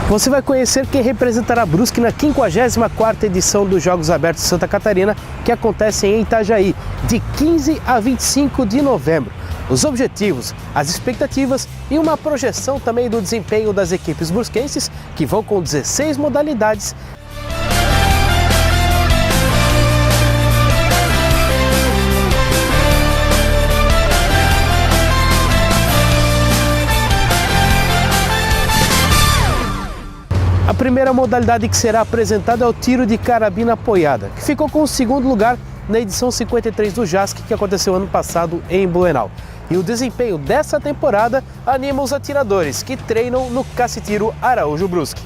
Você vai conhecer quem representará Brusque na 54ª edição dos Jogos Abertos de Santa Catarina, que acontecem em Itajaí, de 15 a 25 de novembro. Os objetivos, as expectativas e uma projeção também do desempenho das equipes brusquenses, que vão com 16 modalidades. A primeira modalidade que será apresentada é o tiro de carabina apoiada, que ficou com o segundo lugar na edição 53 do JASC, que aconteceu ano passado em Blumenau. E o desempenho dessa temporada anima os atiradores, que treinam no Cacitiro Araújo Brusque.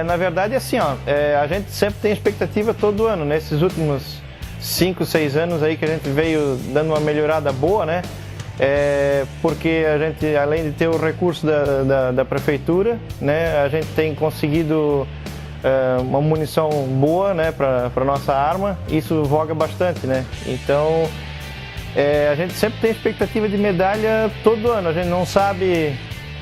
Na verdade, assim, a gente sempre tem expectativa todo ano. Nesses últimos 5, 6 anos aí que a gente veio dando uma melhorada boa, né? Porque a gente, além de ter o recurso da prefeitura, né, a gente tem conseguido uma munição boa, né, para nossa arma. Isso voga bastante, né? Então a gente sempre tem expectativa de medalha todo ano. A gente não sabe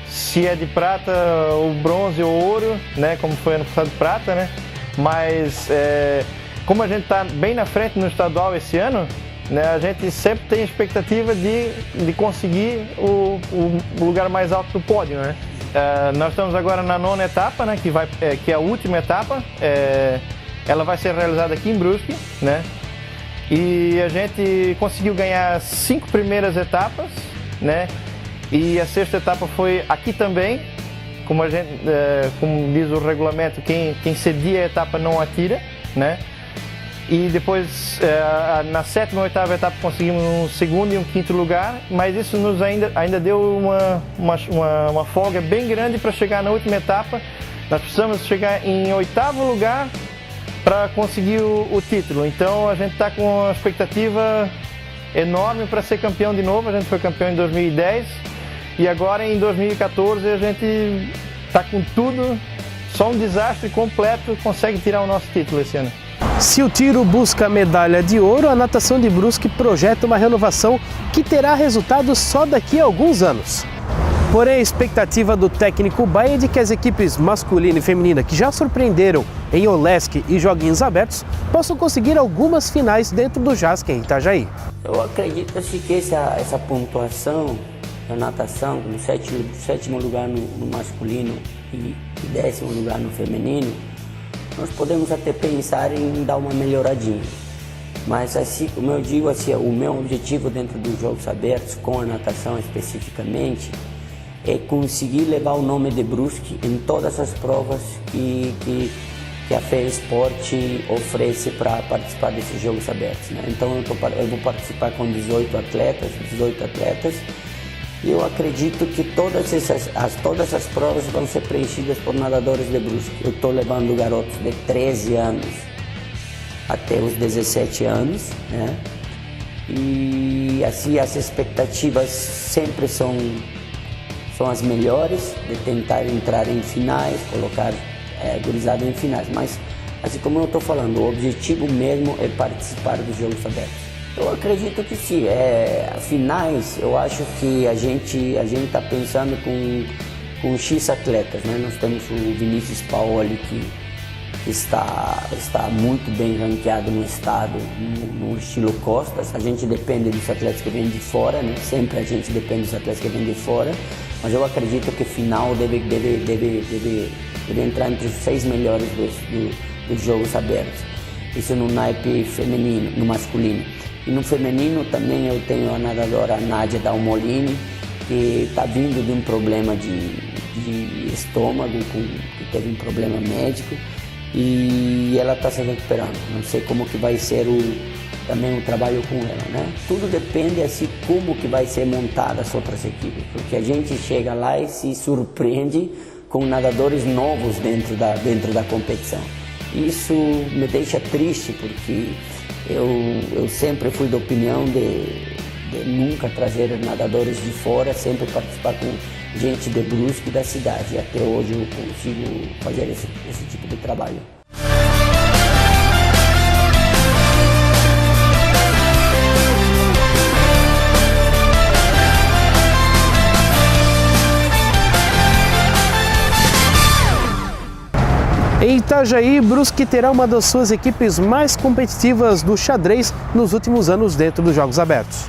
se é de prata, ou bronze ou ouro, né, como foi ano passado de prata, né? Mas como a gente está bem na frente no estadual esse ano, né, a gente sempre tem expectativa de conseguir o lugar mais alto do pódio, né? Nós estamos agora na 9ª etapa, né, que é a última etapa. Ela vai ser realizada aqui em Brusque, né? E a gente conseguiu ganhar 5 primeiras etapas, né? E a 6ª etapa foi aqui também. Como diz o regulamento, quem cedia a etapa não atira, né? E depois, na 7ª ou 8ª etapa, conseguimos um segundo e um 5º lugar, mas isso nos ainda deu uma folga bem grande para chegar na última etapa. Nós precisamos chegar em 8º lugar para conseguir o título. Então a gente está com uma expectativa enorme para ser campeão de novo. A gente foi campeão em 2010 e agora em 2014 a gente está com tudo, só um desastre completo consegue tirar o nosso título esse ano. Se o tiro busca a medalha de ouro, a natação de Brusque projeta uma renovação que terá resultado só daqui a alguns anos. Porém, a expectativa do técnico Baia é de que as equipes masculina e feminina, que já surpreenderam em Olesc e Joguinhos Abertos, possam conseguir algumas finais dentro do JASC em Itajaí. Eu acredito assim, que essa pontuação da natação, no 7º lugar no masculino e 10º lugar no feminino, nós podemos até pensar em dar uma melhoradinha. Mas assim, como eu digo, assim, o meu objetivo dentro dos Jogos Abertos, com a natação especificamente, é conseguir levar o nome de Brusque em todas as provas que a FEASPORT oferece para participar desses Jogos Abertos, né? Então eu vou participar com 18 atletas, e eu acredito que todas as provas vão ser preenchidas por nadadores de Brusque. Eu estou levando garotos de 13 anos até os 17 anos, né? E assim as expectativas sempre são as melhores, de tentar entrar em finais, colocar gurizada em finais. Mas, assim como eu estou falando, o objetivo mesmo é participar dos Jogos Abertos. Eu acredito que sim. Finais, eu acho que a gente está pensando com X atletas, né? Nós temos o Vinícius Paoli, que está muito bem ranqueado no estado, no estilo costas. A gente depende dos atletas que vêm de fora, né? Sempre a gente depende dos atletas que vêm de fora, mas eu acredito que final deve entrar entre os 6 melhores dos Jogos Abertos. Isso no naipe feminino, no masculino. E no feminino também eu tenho a nadadora Nádia Dalmolini, que está vindo de um problema de estômago, que teve um problema médico, e ela está se recuperando. Não sei como que vai ser também o trabalho com ela, né? Tudo depende assim como que vai ser montada as outras equipes, porque a gente chega lá e se surpreende com nadadores novos dentro da competição. Isso me deixa triste, porque eu sempre fui da opinião de nunca trazer nadadores de fora, sempre participar com gente de Brusque, da cidade. E até hoje eu consigo fazer esse tipo de trabalho. Em Itajaí, Brusque terá uma das suas equipes mais competitivas do xadrez nos últimos anos dentro dos Jogos Abertos.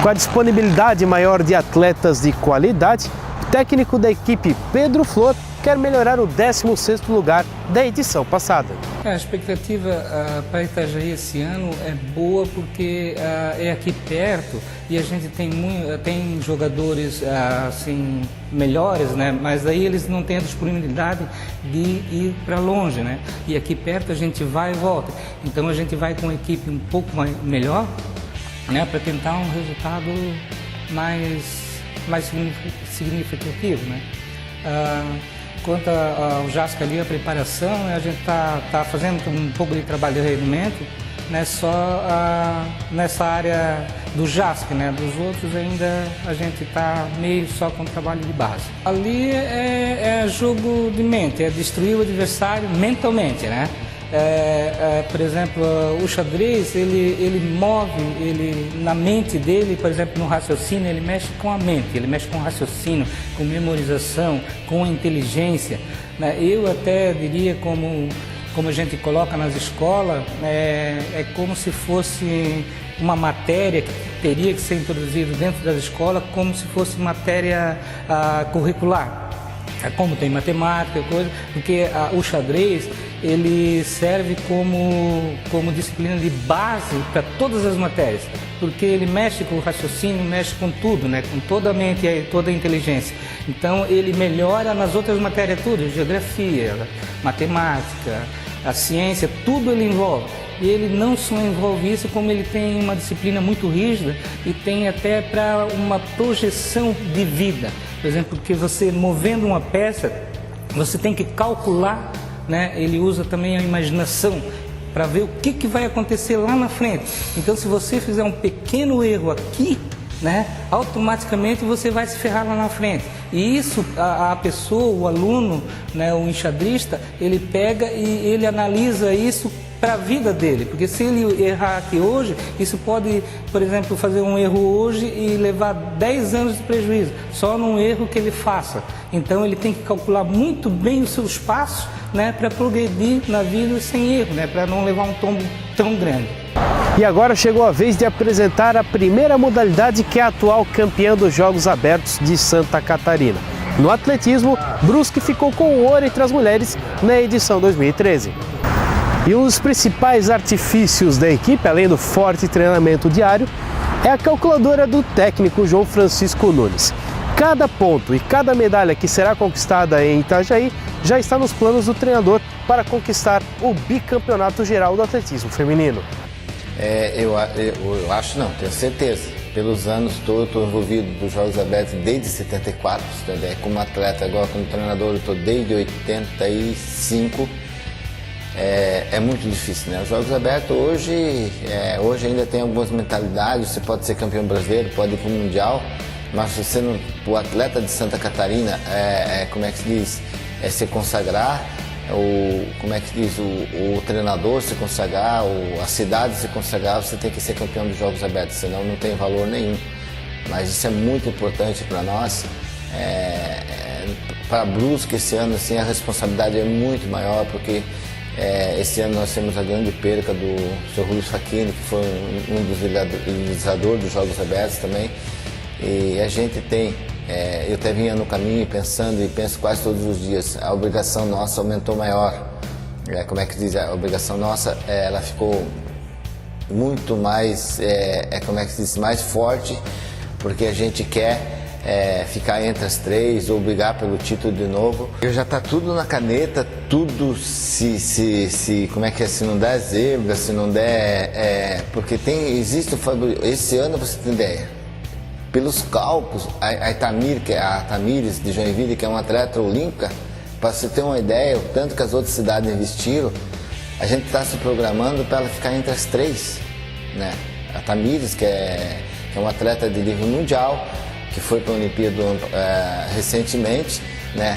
Com a disponibilidade maior de atletas de qualidade, o técnico da equipe, Pedro Flor, quer melhorar o 16º lugar da edição passada. A expectativa para Itajaí esse ano é boa porque é aqui perto e a gente tem jogadores assim melhores, né? Mas aí eles não têm a disponibilidade de ir para longe, né? E aqui perto a gente vai e volta. Então a gente vai com uma equipe um pouco melhor, né? Para tentar um resultado mais significativo, né? Quanto ao JASC ali, a preparação, a gente tá fazendo um pouco de trabalho de rendimento, né, só nessa área do JASC, né, dos outros ainda a gente está meio só com trabalho de base. Ali é jogo de mente, é destruir o adversário mentalmente, né? Por exemplo, o xadrez, ele move, na mente dele, por exemplo, no raciocínio, ele mexe com a mente, ele mexe com o raciocínio, com memorização, com a inteligência, né? Eu até diria, como a gente coloca nas escolas, é como se fosse uma matéria que teria que ser introduzida dentro das escolas, como se fosse matéria curricular. Como tem matemática, coisa, porque o xadrez ele serve como disciplina de base para todas as matérias, porque ele mexe com o raciocínio, mexe com tudo, né? Com toda a mente e toda a inteligência. Então ele melhora nas outras matérias tudo, geografia, matemática, a ciência, tudo ele envolve. E ele não só envolve isso, como ele tem uma disciplina muito rígida e tem até para uma projeção de vida. Por exemplo, porque você movendo uma peça, você tem que calcular, né? Ele usa também a imaginação para ver o que vai acontecer lá na frente. Então, se você fizer um pequeno erro aqui, né, automaticamente você vai se ferrar lá na frente. E isso, a pessoa, o aluno, né, o enxadrista, ele pega e ele analisa isso para a vida dele, porque se ele errar aqui hoje, isso pode, por exemplo, fazer um erro hoje e levar 10 anos de prejuízo, só num erro que ele faça. Então ele tem que calcular muito bem os seus passos, né, para progredir na vida sem erro, né, para não levar um tombo tão grande. E agora chegou a vez de apresentar a primeira modalidade, que é a atual campeã dos Jogos Abertos de Santa Catarina. No atletismo, Brusque ficou com o ouro entre as mulheres na edição 2013. E um dos principais artifícios da equipe, além do forte treinamento diário, é a calculadora do técnico João Francisco Nunes. Cada ponto e cada medalha que será conquistada em Itajaí já está nos planos do treinador para conquistar o bicampeonato geral do atletismo feminino. Eu acho não, tenho certeza. Pelos anos todos, estou envolvido nos Jogos Abertos desde 74, como atleta, agora como treinador, eu estou desde 85. É muito difícil, né? Os Jogos Abertos hoje ainda tem algumas mentalidades. Você pode ser campeão brasileiro, pode ir para o Mundial, mas você não, o atleta de Santa Catarina, como é que se diz? É se consagrar, como é que se diz? O treinador se consagrar, a cidade se consagrar, você tem que ser campeão dos Jogos Abertos, senão não tem valor nenhum. Mas isso é muito importante para nós. Para Brusque esse ano, assim, a responsabilidade é muito maior, porque esse ano nós temos a grande perca do Sr. Rui Facchini, que foi um dos idealizadores dos Jogos Abertos também. E a gente tem, eu até vinha no caminho pensando, e penso quase todos os dias, a obrigação nossa aumentou maior. Como é que diz? A obrigação nossa, ela ficou muito mais, como é que se diz? Mais forte, porque a gente quer ficar entre as três ou brigar pelo título de novo. Já está tudo na caneta, tudo como é que é, se não der zebra, se não der, porque existe esse ano, você tem ideia, pelos cálculos, a Tamires de Joinville, que é uma atleta olímpica, para você ter uma ideia, o tanto que as outras cidades investiram, a gente está se programando para ela ficar entre as três, né? A Tamires, que é uma atleta de nível mundial, que foi para a Olimpíada recentemente, né?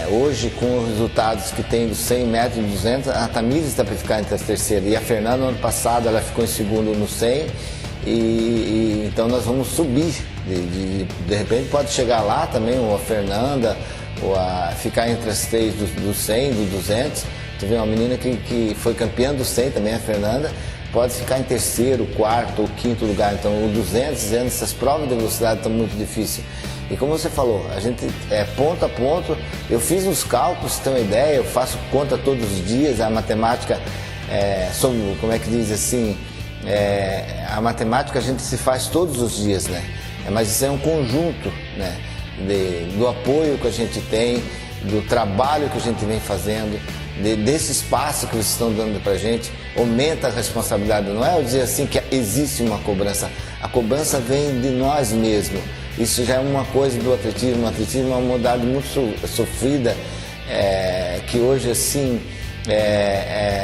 Hoje, com os resultados que tem dos 100 metros e 200, a Tamires está para ficar entre as terceiras. E a Fernanda, ano passado, ela ficou em segundo no 100, então nós vamos subir. De repente pode chegar lá também, ou a Fernanda, ou a ficar entre as 3 do 100, do 200. Tu vê uma menina que foi campeã do 100 também, a Fernanda, pode ficar em terceiro, quarto ou quinto lugar. Então o 200, essas provas de velocidade estão muito difíceis. E como você falou, a gente ponto a ponto, eu fiz uns cálculos, você tem uma ideia, eu faço conta todos os dias, a matemática, como é que diz assim, a matemática a gente se faz todos os dias, né? Mas isso é um conjunto, né? Do apoio que a gente tem, do trabalho que a gente vem fazendo, desse espaço que vocês estão dando pra gente, aumenta a responsabilidade. Não é eu dizer assim que existe uma cobrança, a cobrança vem de nós mesmos. Isso já é uma coisa do atletismo. O atletismo é uma modalidade muito sofrida, que hoje assim,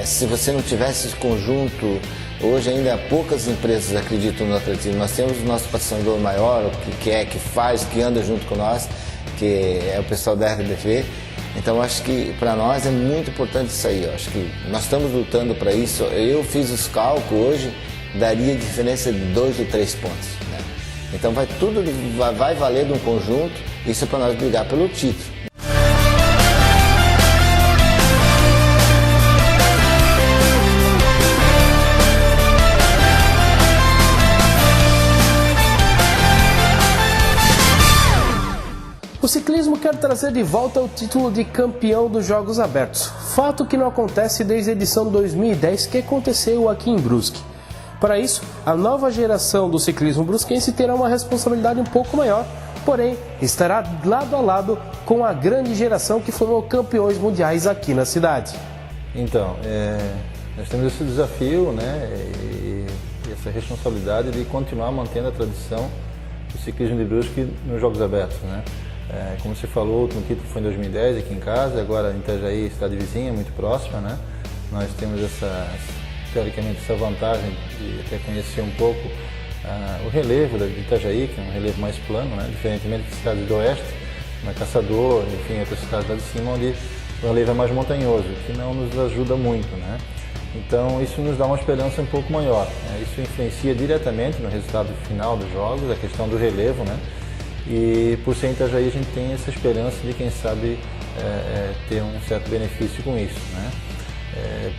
se você não tivesse esse conjunto, hoje ainda poucas empresas acreditam no atletismo. Nós temos o nosso patrocinador maior, que faz, que anda junto com nós, que é o pessoal da RDF. Então acho que para nós é muito importante isso aí. Acho que nós estamos lutando para isso. Eu fiz os cálculos hoje, daria diferença de 2 ou 3 pontos, né? Então vai valer de um conjunto, isso é para nós brigar pelo título. O ciclismo quer trazer de volta o título de campeão dos Jogos Abertos, fato que não acontece desde a edição 2010 que aconteceu aqui em Brusque. Para isso, a nova geração do ciclismo brusquense terá uma responsabilidade um pouco maior, porém estará lado a lado com a grande geração que formou campeões mundiais aqui na cidade. Então, nós temos esse desafio, né, e essa responsabilidade de continuar mantendo a tradição do ciclismo de Brusque nos Jogos Abertos, né? Como você falou, o último título foi em 2010 aqui em casa, agora em Itajaí, cidade vizinha, muito próxima, né? Nós temos teoricamente essa vantagem de até conhecer um pouco o relevo de Itajaí, que é um relevo mais plano, né? Diferentemente das cidades do oeste, na Caçador, enfim, outras cidades lá de cima, onde o relevo é mais montanhoso, que não nos ajuda muito, né? Então isso nos dá uma esperança um pouco maior, né? Isso influencia diretamente no resultado final dos jogos, a questão do relevo, né? E por ser em Itajaí a gente tem essa esperança de, quem sabe, ter um certo benefício com isso, né?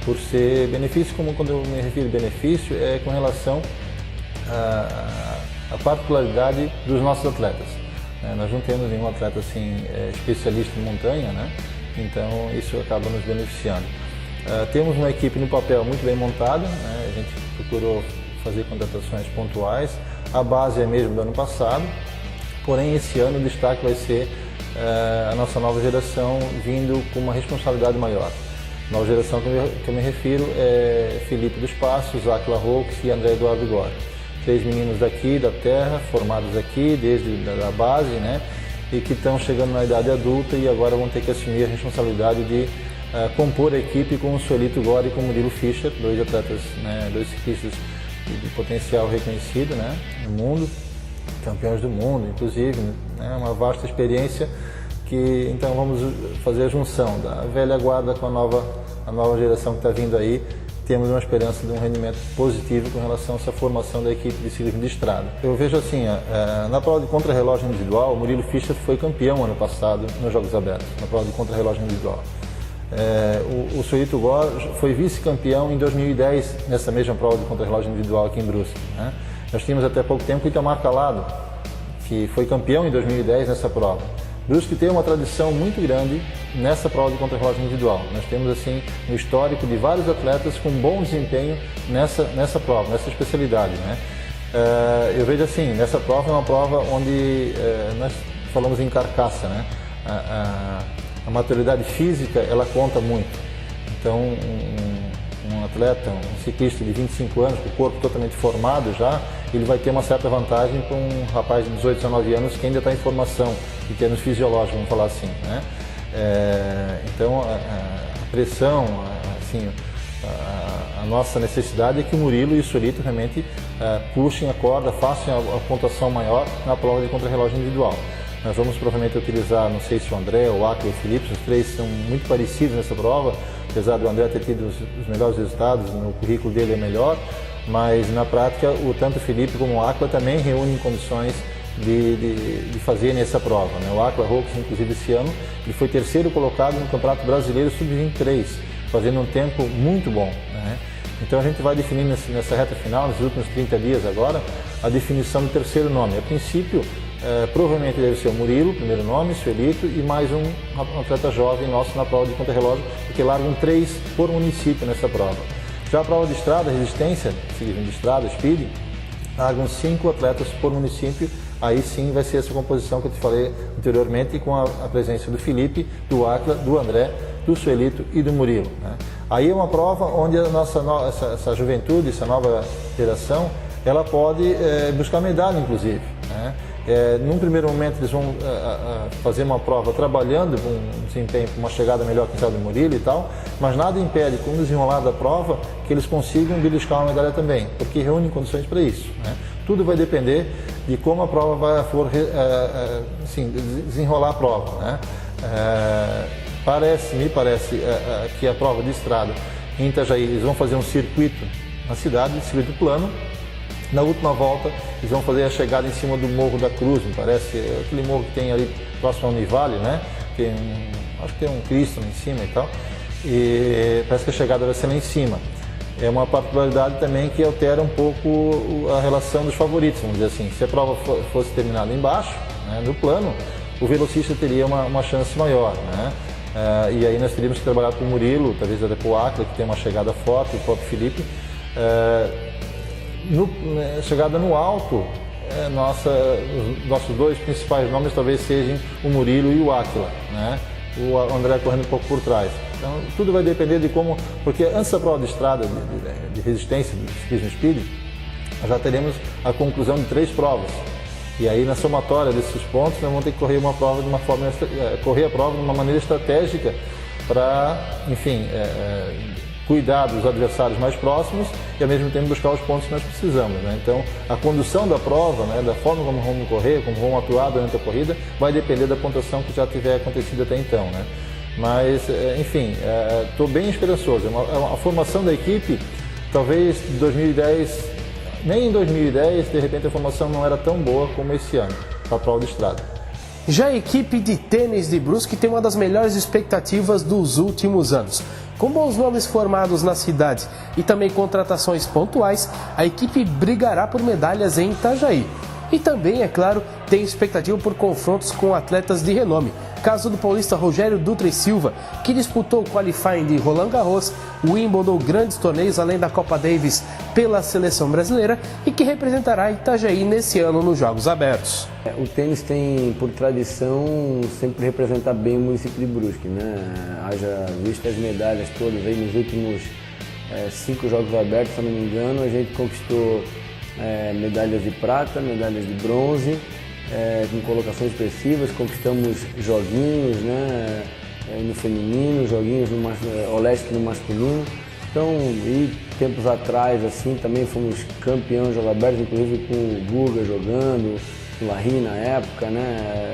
Por ser benefício, como quando eu me refiro a benefício, é com relação à particularidade dos nossos atletas. Nós não temos nenhum atleta assim especialista em montanha, né? Então isso acaba nos beneficiando. Temos uma equipe no papel muito bem montada, né? A gente procurou fazer contratações pontuais, a base é mesmo do ano passado. Porém, esse ano o destaque vai ser a nossa nova geração vindo com uma responsabilidade maior. Nova geração que eu me refiro é Felipe dos Passos, Áquila Roux e André Eduardo Gore. 3 meninos daqui, da terra, formados aqui desde a base, né? E que estão chegando na idade adulta e agora vão ter que assumir a responsabilidade de compor a equipe com o Suelito Gore e com o Murilo Fischer, 2 atletas, né? 2 ciclistas de potencial reconhecido, né? No mundo. Campeões do mundo, inclusive, né? Uma vasta experiência que, então, vamos fazer a junção da velha guarda com a nova geração que está vindo aí. Temos uma esperança de um rendimento positivo com relação a essa formação da equipe de ciclismo de estrada. Eu vejo assim, na prova de contrarrelógio individual, o Murilo Fischer foi campeão ano passado nos Jogos Abertos, na prova de contrarrelógio individual. O Suelito Gore foi vice-campeão em 2010 nessa mesma prova de contrarrelógio individual aqui em Brusque, né? Nós tínhamos até pouco tempo o Itamar Calado, que foi campeão em 2010 nessa prova. Brusque tem uma tradição muito grande nessa prova de contrarrelógio individual. Nós temos assim um histórico de vários atletas com bom desempenho nessa prova, nessa especialidade, né? Eu vejo assim, nessa prova é uma prova onde nós falamos em carcaça, né? A maturidade física, ela conta muito. Então, um atleta, um ciclista de 25 anos, com o corpo totalmente formado já, ele vai ter uma certa vantagem para um rapaz de 18, 19 anos que ainda está em formação, em termos fisiológicos, vamos falar assim, né? Então, a pressão, assim, a nossa necessidade é que o Murilo e o Suelito realmente puxem a corda, façam a pontuação maior na prova de contrarrelógio individual. Nós vamos provavelmente utilizar, não sei se o André, o Áquila e o Felipe, os 3 são muito parecidos nessa prova, apesar do André ter tido os melhores resultados, no currículo dele é melhor, mas na prática tanto o Felipe como o Áquila também reúnem condições de fazerem essa prova, né? O Aquila Rocks, inclusive, esse ano, ele foi terceiro colocado no Campeonato Brasileiro Sub-23, fazendo um tempo muito bom, né? Então a gente vai definir nessa reta final, nesses últimos 30 dias agora, a definição do terceiro nome. A princípio, provavelmente deve ser o Murilo, primeiro nome, Suelito, e mais um atleta jovem nosso na prova de contra-relógio, porque largam 3 por município nessa prova. Já a prova de estrada, resistência, ciclismo de estrada, speed, largam 5 atletas por município. Aí sim vai ser essa composição que eu te falei anteriormente, com a presença do Felipe, do Aquila, do André, do Suelito e do Murilo, né? Aí é uma prova onde a essa juventude, essa nova geração, ela pode buscar medalha, inclusive, né? Num primeiro momento eles vão fazer uma prova trabalhando com um desempenho, com uma chegada melhor que o do Murilo e tal, mas nada impede, com o desenrolar da prova, que eles consigam beliscar uma medalha também, porque reúnem condições para isso, né? Tudo vai depender de como a prova assim, desenrolar a prova, né? Me parece que a prova de estrada em Itajaí, eles vão fazer um circuito na cidade, circuito plano. Na última volta, eles vão fazer a chegada em cima do Morro da Cruz, me parece, aquele morro que tem ali próximo ao Univale, né? Acho que tem um Cristo lá em cima e tal, e parece que a chegada vai ser lá em cima. É uma particularidade também que altera um pouco a relação dos favoritos, vamos dizer assim. Se a prova fosse terminada embaixo, né, no plano, o velocista teria uma chance maior, né? E aí nós teríamos que trabalhar com o Murilo, talvez até com o Aquila, que tem uma chegada forte, o próprio Felipe. Chegada no alto, os nossos 2 principais nomes talvez sejam o Murilo e o Aquila, né? O André correndo um pouco por trás. Então tudo vai depender de como, porque antes da prova de estrada, de resistência, do ciclismo speed, nós já teremos a conclusão de 3 provas. E aí na somatória desses pontos nós vamos ter que correr uma prova de uma forma, correr a prova de uma maneira estratégica para, enfim, cuidar dos adversários mais próximos e ao mesmo tempo buscar os pontos que nós precisamos, né? Então a condução da prova, né, da forma como vamos correr, como vamos atuar durante a corrida, vai depender da pontuação que já tiver acontecido até então, né? Mas, enfim, estou bem esperançoso. A formação da equipe, talvez em 2010, nem em 2010, de repente a formação não era tão boa como esse ano, para a prova de estrada. Já a equipe de tênis de Brusque tem uma das melhores expectativas dos últimos anos. Com bons nomes formados na cidade e também contratações pontuais, a equipe brigará por medalhas em Itajaí. E também, é claro, tem expectativa por confrontos com atletas de renome. Caso do paulista Rogério Dutra e Silva, que disputou o qualifying de Roland Garros, Wimbledon, grandes torneios além da Copa Davis pela seleção brasileira e que representará Itajaí nesse ano nos Jogos Abertos. O tênis tem, por tradição, sempre representar bem o município de Brusque, né? Haja visto as medalhas todas aí nos últimos 5 Jogos Abertos, se não me engano, a gente conquistou medalhas de prata, medalhas de bronze, com colocações expressivas, conquistamos joguinhos, né, no feminino, joguinhos no Olesc no masculino. Então, e tempos atrás, assim, também fomos campeões de Jogos Abertos, inclusive com o Guga jogando, o Larry na época, né,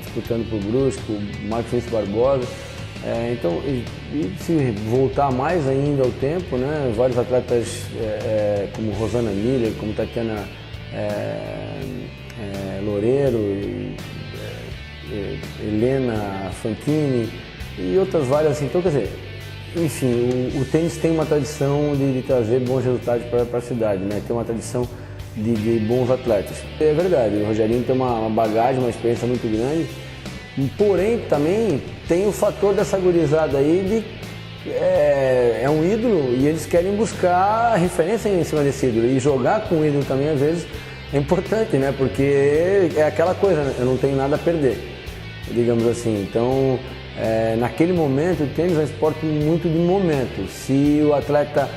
disputando por Brusque, o Marcos Vinicius Barbosa. Então, e se voltar mais ainda ao tempo, né, vários atletas como Rosana Miller, como Tatiana Loureiro, Helena Fantini e outras várias assim. Então, quer dizer, enfim, o tênis tem uma tradição de trazer bons resultados para a cidade, né? Tem uma tradição de bons atletas. É verdade, o Rogerinho tem uma bagagem, uma experiência muito grande. Porém, também tem o fator dessa gurizada aí é um ídolo e eles querem buscar referência em cima desse ídolo. E jogar com o ídolo também, às vezes, é importante, né? Porque é aquela coisa, né? Eu não tenho nada a perder, digamos assim. Então, naquele momento, o tênis é um esporte muito de momento. Se o atleta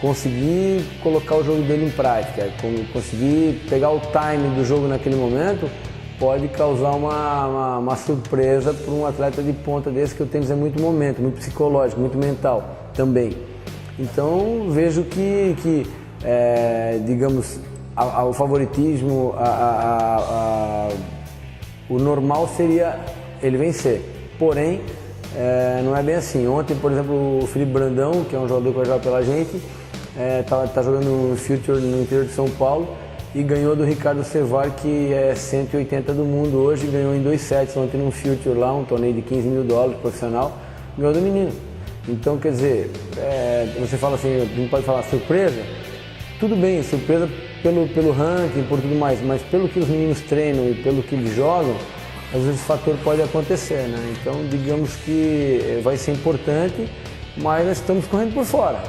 conseguir colocar o jogo dele em prática, conseguir pegar o time do jogo naquele momento, pode causar uma surpresa para um atleta de ponta desse, que o tênis é muito momento, muito psicológico, muito mental também. Então vejo que digamos, o favoritismo, o normal seria ele vencer. Porém, não é bem assim. Ontem, por exemplo, o Felipe Brandão, que é um jogador que vai jogar pela gente, tá jogando no Future no interior de São Paulo. e ganhou do Ricardo Cevar, que é 180 do mundo hoje, ganhou em 2 sets, ontem num Future lá, um torneio de $15 mil profissional, ganhou do menino. Então, quer dizer, você fala assim, não pode falar surpresa, tudo bem, surpresa pelo ranking, por tudo mais, mas pelo que os meninos treinam e pelo que eles jogam, às vezes esse fator pode acontecer, né? Então, digamos que vai ser importante, mas nós estamos correndo por fora.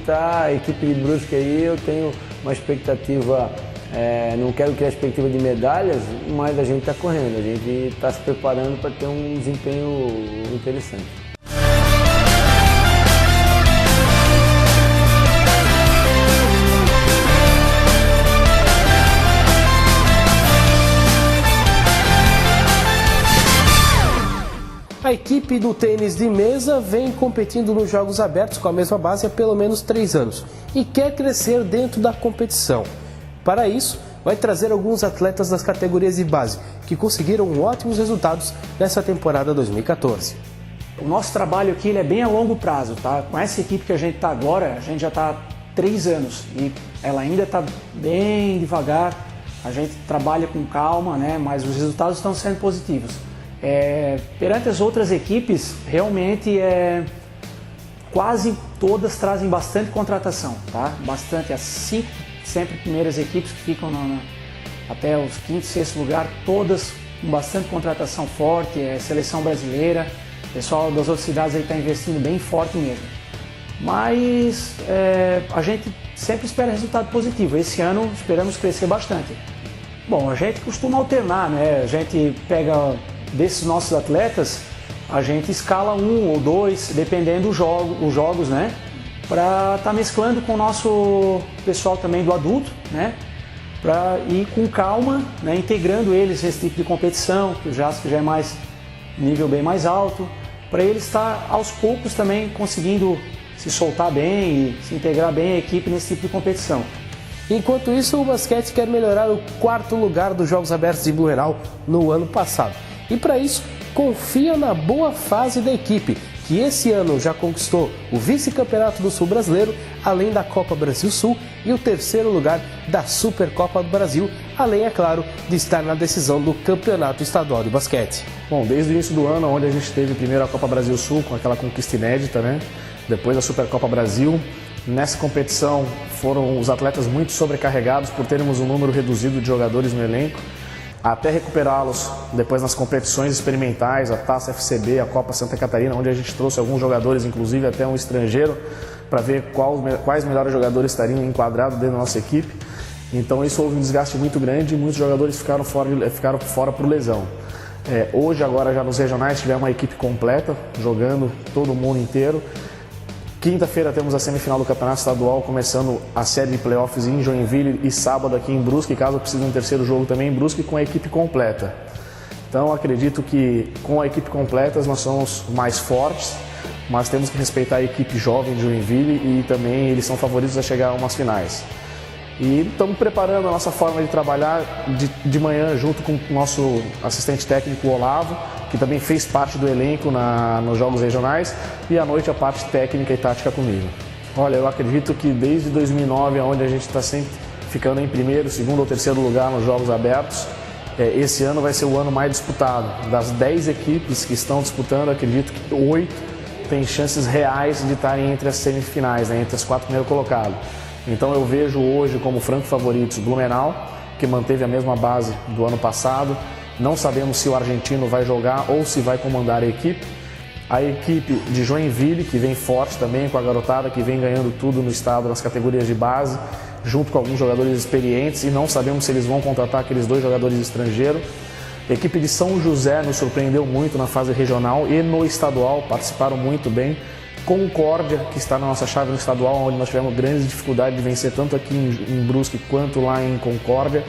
A equipe de Brusque aí, eu tenho uma expectativa, não quero criar expectativa de medalhas, mas a gente está correndo, a gente está se preparando para ter um desempenho interessante. A equipe do tênis de mesa vem competindo nos Jogos Abertos com a mesma base há pelo menos 3 anos e quer crescer dentro da competição. Para isso, vai trazer alguns atletas das categorias de base que conseguiram ótimos resultados nessa temporada 2014. O nosso trabalho aqui ele é bem a longo prazo, tá? Com essa equipe que a gente está agora, a gente já está há 3 anos e ela ainda está bem devagar, a gente trabalha com calma, né? Mas os resultados estão sendo positivos. Perante as outras equipes, realmente quase todas trazem bastante contratação, tá? Bastante, as 5 sempre primeiras equipes que ficam até os 5º, 6º lugar, todas com bastante contratação forte, seleção brasileira, o pessoal das outras cidades aí está investindo bem forte mesmo. Mas a gente sempre espera resultado positivo, esse ano esperamos crescer bastante. Bom, a gente costuma alternar, né? A gente pega desses nossos atletas, a gente escala 1 ou 2, dependendo dos jogos, né? Para estar mesclando com o nosso pessoal também do adulto, né? Para ir com calma, né? Integrando eles nesse tipo de competição, que já é mais nível bem mais alto, para eles estar aos poucos também conseguindo se soltar bem e se integrar bem à equipe nesse tipo de competição. Enquanto isso, o basquete quer melhorar o 4º lugar dos Jogos Abertos de Blumenau no ano passado. E para isso, confia na boa fase da equipe, que esse ano já conquistou o vice-campeonato do Sul brasileiro, além da Copa Brasil Sul e o 3º lugar da Supercopa do Brasil, além, é claro, de estar na decisão do Campeonato Estadual de Basquete. Bom, desde o início do ano, onde a gente teve primeiro a Copa Brasil Sul, com aquela conquista inédita, né? Depois a Supercopa Brasil. Nessa competição foram os atletas muito sobrecarregados por termos um número reduzido de jogadores no elenco. Até recuperá-los depois nas competições experimentais, a Taça FCB, a Copa Santa Catarina, onde a gente trouxe alguns jogadores, inclusive até um estrangeiro, para ver quais melhores jogadores estariam enquadrados dentro da nossa equipe. Então isso houve um desgaste muito grande e muitos jogadores ficaram fora por lesão. Hoje, agora já nos regionais, tivemos uma equipe completa, jogando todo mundo inteiro. Quinta-feira temos a semifinal do Campeonato Estadual, começando a série de playoffs em Joinville e sábado aqui em Brusque, caso precise de um 3º jogo também em Brusque, com a equipe completa. Então acredito que com a equipe completa nós somos mais fortes, mas temos que respeitar a equipe jovem de Joinville e também eles são favoritos a chegar a umas finais. E estamos preparando a nossa forma de trabalhar de manhã junto com o nosso assistente técnico Olavo, que também fez parte do elenco nos Jogos Regionais, e à noite a parte técnica e tática comigo. Olha, eu acredito que desde 2009, onde a gente está sempre ficando em 1º, 2º ou 3º lugar nos Jogos Abertos, esse ano vai ser o ano mais disputado. Das 10 equipes que estão disputando, acredito que 8 têm chances reais de estarem entre as semifinais, né, entre as 4 primeiros colocados. Então eu vejo hoje como franco favoritos Blumenau, que manteve a mesma base do ano passado. Não sabemos se o argentino vai jogar ou se vai comandar a equipe. A equipe de Joinville, que vem forte também, com a garotada que vem ganhando tudo no estado nas categorias de base, junto com alguns jogadores experientes, e não sabemos se eles vão contratar aqueles 2 jogadores estrangeiros. A equipe de São José nos surpreendeu muito na fase regional e no estadual, participaram muito bem. Concórdia, que está na nossa chave no estadual, onde nós tivemos grandes dificuldades de vencer tanto aqui em Brusque quanto lá em Concórdia.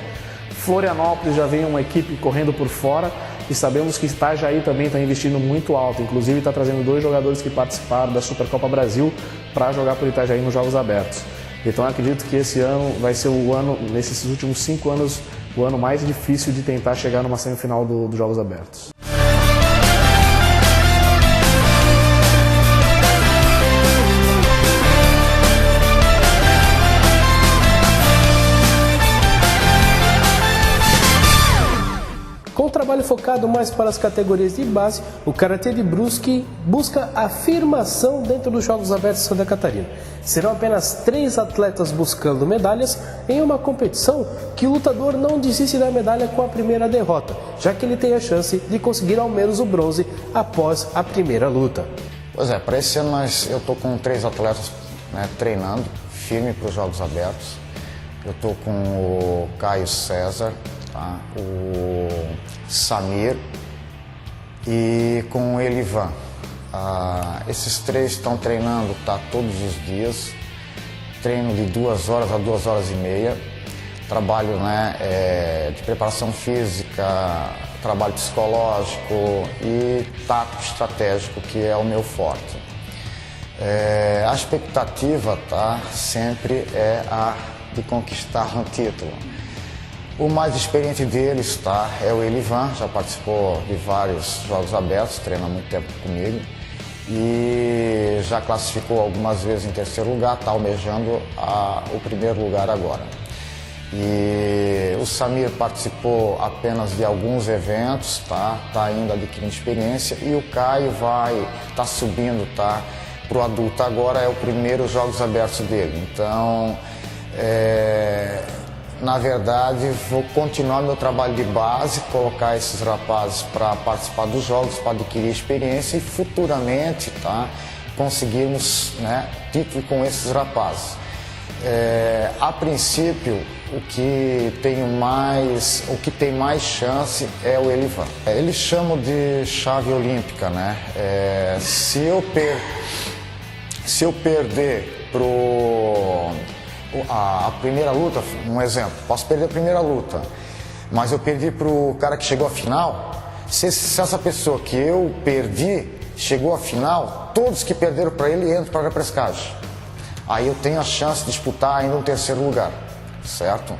Florianópolis já vem uma equipe correndo por fora e sabemos que Itajaí também está investindo muito alto, inclusive está trazendo 2 jogadores que participaram da Supercopa Brasil para jogar por Itajaí nos Jogos Abertos. Então acredito que esse ano vai ser o ano, nesses últimos 5 anos, o ano mais difícil de tentar chegar numa semifinal dos Jogos Abertos. focado mais para as categorias de base, o Karatê de Brusque busca afirmação dentro dos Jogos Abertos de Santa Catarina. Serão apenas 3 atletas buscando medalhas em uma competição que o lutador não desiste da medalha com a primeira derrota, já que ele tem a chance de conseguir ao menos o bronze após a primeira luta. Pois é, para esse ano eu estou com 3 atletas, né, treinando firme para os Jogos Abertos. Eu estou com o Caio César, tá? O Samir e com o Elivan. Esses 3 estão treinando, tá, todos os dias, treino de 2 horas a 2 horas e meia, trabalho, né, de preparação física, trabalho psicológico e tático estratégico, que é o meu forte. A expectativa, tá, sempre é a de conquistar um título. O mais experiente deles, tá, é o Elivan, já participou de vários Jogos Abertos, treina há muito tempo comigo e já classificou algumas vezes em terceiro lugar, está almejando o primeiro lugar agora. E o Samir participou apenas de alguns eventos, tá ainda adquirindo experiência, e o Caio tá subindo, tá, para o adulto agora, é o primeiro Jogos Abertos dele. Então, na verdade, vou continuar meu trabalho de base, colocar esses rapazes para participar dos jogos, para adquirir experiência e futuramente, tá, conseguirmos, né, título com esses rapazes. A princípio, o que tem mais chance é o Elivan. Eles chamam de chave olímpica, né? Se eu perder a primeira luta, um exemplo, posso perder a primeira luta, mas eu perdi para o cara que chegou à final. Se essa pessoa que eu perdi chegou à final, todos que perderam para ele entram para a repescagem. Aí eu tenho a chance de disputar ainda um terceiro lugar, certo?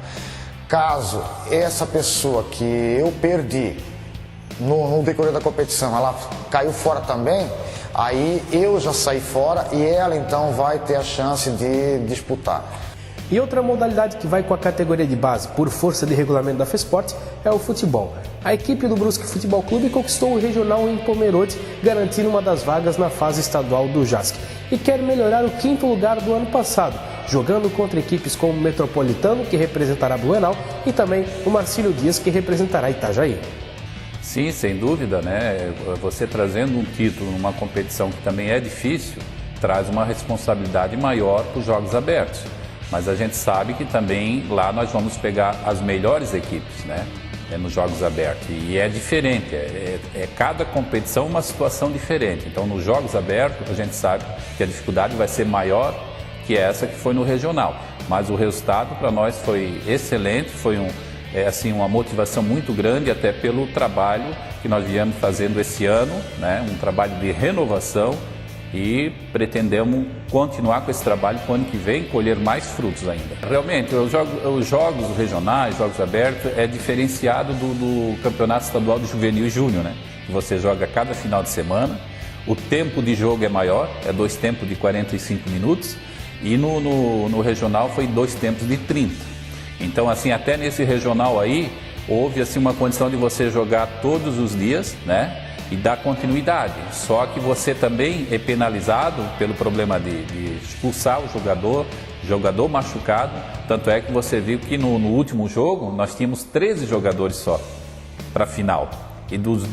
Caso essa pessoa que eu perdi no decorrer da competição, ela caiu fora também, aí eu já saí fora e ela então vai ter a chance de disputar. E outra modalidade que vai com a categoria de base, por força de regulamento da FESPORT, é o futebol. A equipe do Brusque Futebol Clube conquistou o regional em Pomerode, garantindo uma das vagas na fase estadual do JASC. E quer melhorar o 5º lugar do ano passado, jogando contra equipes como o Metropolitano, que representará Blumenau, e também o Marcílio Dias, que representará Itajaí. Sim, sem dúvida, né? Você trazendo um título numa competição que também é difícil, traz uma responsabilidade maior para os Jogos Abertos. Mas a gente sabe que também lá nós vamos pegar as melhores equipes, né? Nos Jogos Abertos. E é diferente, cada competição uma situação diferente. Então, nos Jogos Abertos, a gente sabe que a dificuldade vai ser maior que essa que foi no regional. Mas o resultado para nós foi excelente, foi uma motivação muito grande, até pelo trabalho que nós viemos fazendo esse ano, né? Um trabalho de renovação, e pretendemos continuar com esse trabalho para o ano que vem, colher mais frutos ainda. Realmente, os jogos regionais, Jogos Abertos, é diferenciado do Campeonato Estadual de Juvenil e Júnior, né? Você joga cada final de semana, o tempo de jogo é maior, é 2 tempos de 45 minutos, e no regional foi 2 tempos de 30. Então, assim, até nesse regional aí, houve assim uma condição de você jogar todos os dias, né? E dar continuidade, só que você também é penalizado pelo problema de expulsar o jogador machucado, tanto é que você viu que no último jogo nós tínhamos 13 jogadores só para a final, e dos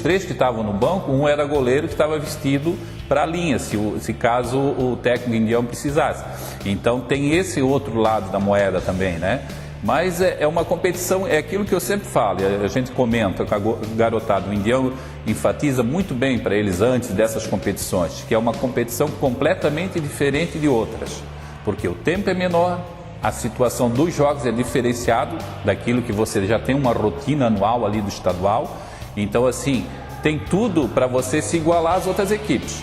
3 que estavam no banco, um era goleiro que estava vestido para a linha, se caso o técnico indiano precisasse. Então tem esse outro lado da moeda também, né? Mas é uma competição, é aquilo que eu sempre falo, a gente comenta com a garotada, o indiano enfatiza muito bem para eles antes dessas competições, que é uma competição completamente diferente de outras, porque o tempo é menor, a situação dos jogos é diferenciado daquilo que você já tem uma rotina anual ali do estadual, então assim, tem tudo para você se igualar às outras equipes.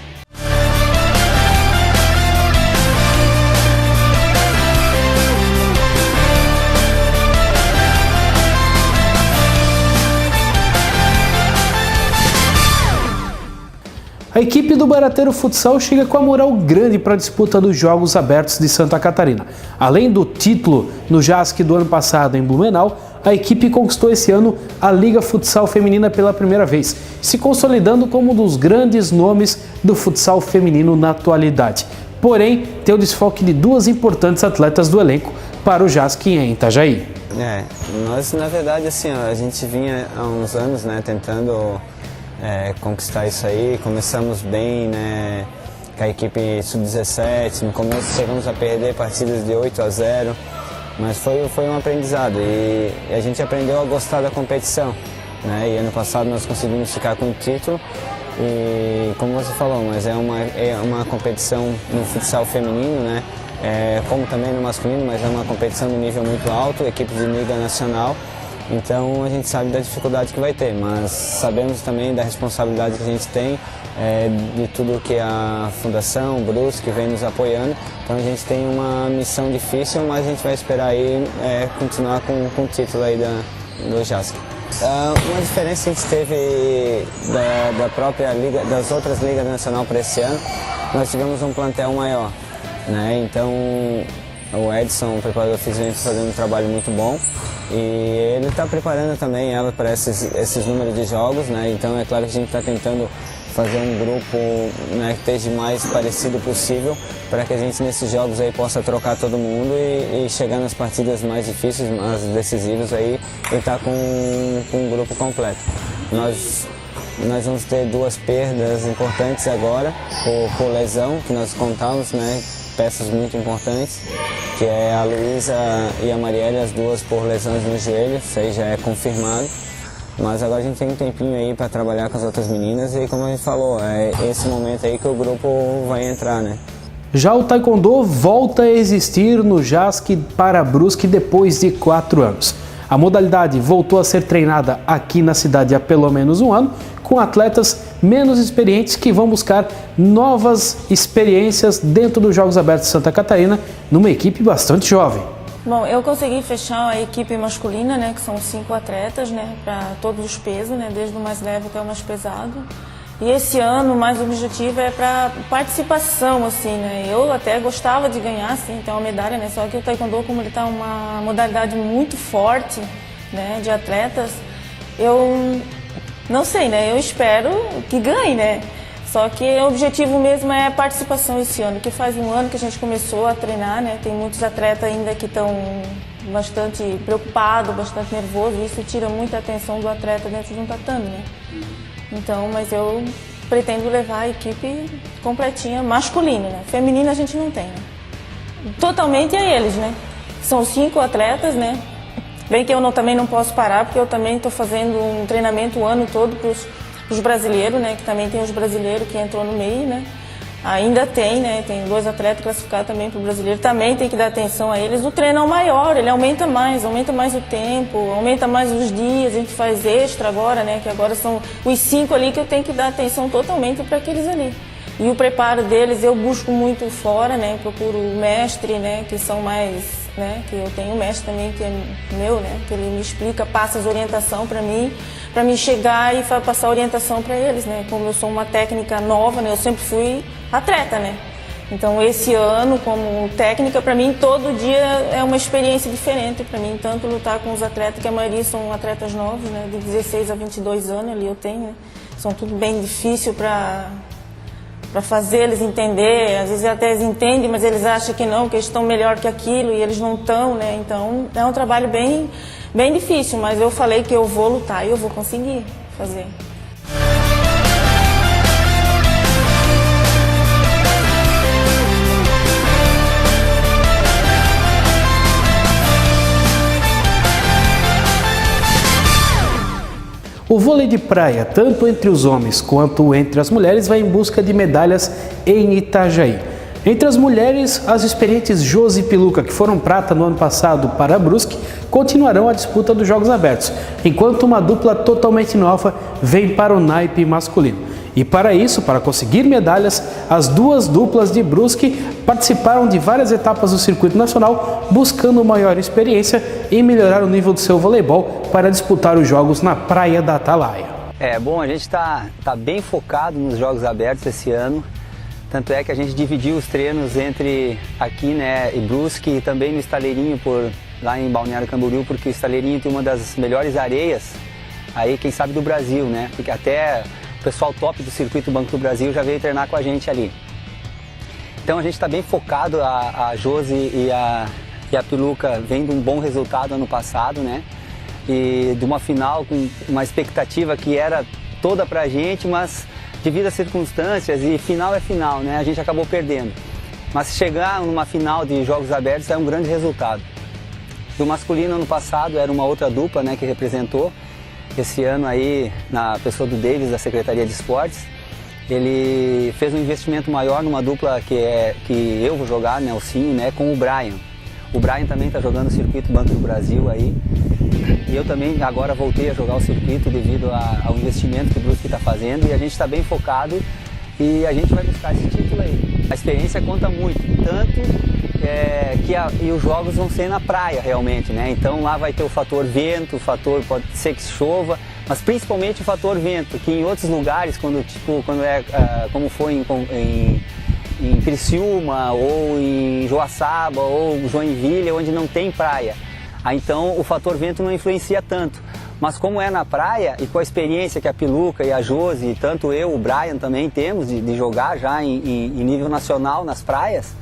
A equipe do Barateiro Futsal chega com a moral grande para a disputa dos Jogos Abertos de Santa Catarina. Além do título no JASC do ano passado em Blumenau, a equipe conquistou esse ano a Liga Futsal Feminina pela primeira vez, se consolidando como um dos grandes nomes do futsal feminino na atualidade. Porém, tem o desfoque de duas importantes atletas do elenco para o JASC em Itajaí. Nós, na verdade, assim, a gente vinha há uns anos, né, tentando conquistar isso aí. Começamos bem, né, com a equipe sub-17, no começo chegamos a perder partidas de 8-0, mas foi um aprendizado e a gente aprendeu a gostar da competição, né, e ano passado nós conseguimos ficar com o título. E como você falou, mas é uma competição no futsal feminino, né? Como também no masculino, mas é uma competição de nível muito alto, equipe de liga nacional. Então a gente sabe da dificuldade que vai ter, mas sabemos também da responsabilidade que a gente tem, de tudo que a Fundação Brusque vem nos apoiando. Então a gente tem uma missão difícil, mas a gente vai esperar aí continuar com o título aí do JASC. Uma diferença que a gente teve da própria liga, das outras ligas nacionais para esse ano, nós tivemos um plantel maior, né? Então o Edson, o preparador físico, está fazendo um trabalho muito bom e ele está preparando também ela para esses números de jogos, né? Então é claro que a gente está tentando fazer um grupo, né, que esteja mais parecido possível para que a gente nesses jogos aí possa trocar todo mundo e chegar nas partidas mais difíceis, mais decisivas aí e estar com um grupo completo. Nós vamos ter duas perdas importantes agora por lesão, que nós contamos, né, peças muito importantes, que é a Luísa e a Marielle, as duas por lesões no joelho, isso aí já é confirmado. Mas agora a gente tem um tempinho aí para trabalhar com as outras meninas e, como a gente falou, é esse momento aí que o grupo vai entrar, né? Já o Taekwondo volta a existir no JASC para Brusque depois de 4 anos. A modalidade voltou a ser treinada aqui na cidade há pelo menos um ano, com atletas menos experientes que vão buscar novas experiências dentro dos Jogos Abertos de Santa Catarina, numa equipe bastante jovem. Bom, eu consegui fechar a equipe masculina, né, que são 5 atletas, né, para todos os pesos, né, desde o mais leve até o mais pesado. E esse ano, mais objetivo é para participação, assim, né. Eu até gostava de ganhar, assim, ter uma medalha, né, só que o Taekwondo, como ele está uma modalidade muito forte, né, de atletas, eu não sei, né, eu espero que ganhe, né. Só que o objetivo mesmo é a participação esse ano, que faz um ano que a gente começou a treinar, né? Tem muitos atletas ainda que estão bastante preocupados, bastante nervosos, e isso tira muita atenção do atleta dentro de um tatame, né? Então, mas eu pretendo levar a equipe completinha masculina, né? Feminina a gente não tem, né? Totalmente é eles, né? São 5 atletas, né? Bem que eu também não posso parar, porque eu também estou fazendo um treinamento o ano todo para os brasileiros, né, que também tem os brasileiros que entrou no meio, né, ainda tem, né, tem 2 atletas classificados também para o brasileiro, também tem que dar atenção a eles. O treino é o maior, ele aumenta mais o tempo, aumenta mais os dias, a gente faz extra agora, né, que agora são os 5 ali que eu tenho que dar atenção totalmente para aqueles ali. E o preparo deles eu busco muito fora, né, procuro o mestre, né, que são mais, né, que eu tenho um mestre também que é meu, né, que ele me explica, passa as orientação para mim chegar e passar orientação para eles, né, como eu sou uma técnica nova, né, eu sempre fui atleta, né, então esse ano como técnica para mim todo dia é uma experiência diferente para mim, tanto lutar com os atletas, que a maioria são atletas novos, né, de 16 a 22 anos ali eu tenho, né, são tudo bem difícil para fazer eles entender, às vezes até eles entendem, mas eles acham que não, que eles estão melhor que aquilo e eles não estão, né? Então é um trabalho bem difícil, mas eu falei que eu vou lutar e eu vou conseguir fazer. O vôlei de praia, tanto entre os homens quanto entre as mulheres, vai em busca de medalhas em Itajaí. Entre as mulheres, as experientes Josi e Piluca, que foram prata no ano passado para Brusque, continuarão a disputa dos Jogos Abertos, enquanto uma dupla totalmente nova vem para o naipe masculino. E para isso, para conseguir medalhas, as duas duplas de Brusque participaram de várias etapas do circuito nacional, buscando maior experiência e melhorar o nível do seu voleibol para disputar os jogos na Praia da Atalaia. Bom, a gente está bem focado nos Jogos Abertos esse ano, tanto é que a gente dividiu os treinos entre aqui, né, e Brusque, e também no Estaleirinho lá em Balneário Camboriú, porque o Estaleirinho tem uma das melhores areias, aí quem sabe do Brasil, né? Porque até o pessoal top do circuito Banco do Brasil já veio treinar com a gente ali. Então a gente está bem focado, a Josi e a Piluca vem de um bom resultado ano passado, né? E de uma final com uma expectativa que era toda pra gente, mas devido às circunstâncias, e final é final, né? A gente acabou perdendo. Mas chegar numa final de Jogos Abertos é um grande resultado. Do masculino ano passado era uma outra dupla, né, que representou. Esse ano aí, na pessoa do Davis, da Secretaria de Esportes, ele fez um investimento maior numa dupla que eu vou jogar, Nelsinho, né, com o Brian. O Brian também está jogando o circuito Banco do Brasil aí. E eu também agora voltei a jogar o circuito devido ao investimento que o Brusque está fazendo, e a gente está bem focado e a gente vai buscar esse título aí. A experiência conta muito, tanto que os jogos vão ser na praia realmente, né? Então lá vai ter o fator vento, o fator pode ser que chova, mas principalmente o fator vento, que em outros lugares, como foi em Criciúma, ou em Joaçaba, ou Joinville, onde não tem praia. Então o fator vento não influencia tanto, mas como é na praia e com a experiência que a Piluca e a Josi, e tanto eu, o Brian também temos de jogar já em nível nacional nas praias,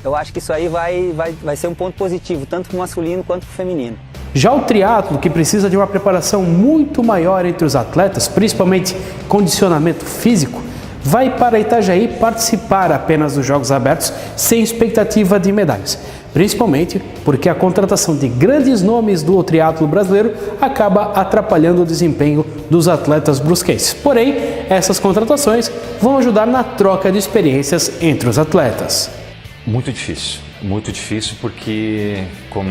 eu acho que isso aí vai ser um ponto positivo, tanto para o masculino quanto para o feminino. Já o triatlo, que precisa de uma preparação muito maior entre os atletas, principalmente condicionamento físico, vai para Itajaí participar apenas dos Jogos Abertos sem expectativa de medalhas. Principalmente porque a contratação de grandes nomes do triatlo brasileiro acaba atrapalhando o desempenho dos atletas brusquenses. Porém, essas contratações vão ajudar na troca de experiências entre os atletas. Muito difícil porque como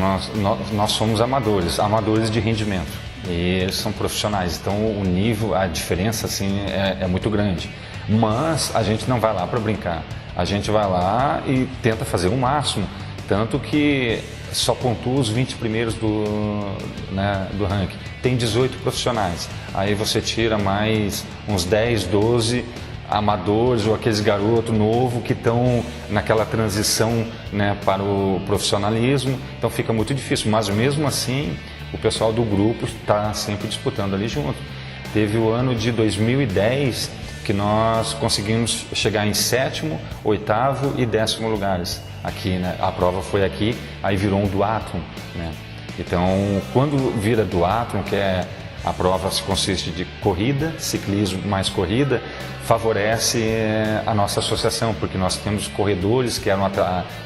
nós somos amadores de rendimento, e eles são profissionais, então o nível, a diferença assim é muito grande. Mas a gente não vai lá para brincar, a gente vai lá e tenta fazer o máximo. Tanto que só pontua os 20 primeiros do ranking. Tem 18 profissionais. Aí você tira mais uns 10, 12 amadores ou aqueles garotos novos que estão naquela transição, né, para o profissionalismo. Então fica muito difícil. Mas mesmo assim, o pessoal do grupo está sempre disputando ali junto. Teve o ano de 2010 que nós conseguimos chegar em 7º, 8º e 10º lugares aqui, né? A prova foi aqui, aí virou um duatlon, né? Então, quando vira duatlon, que é a prova consiste de corrida, ciclismo mais corrida, favorece a nossa associação, porque nós temos corredores que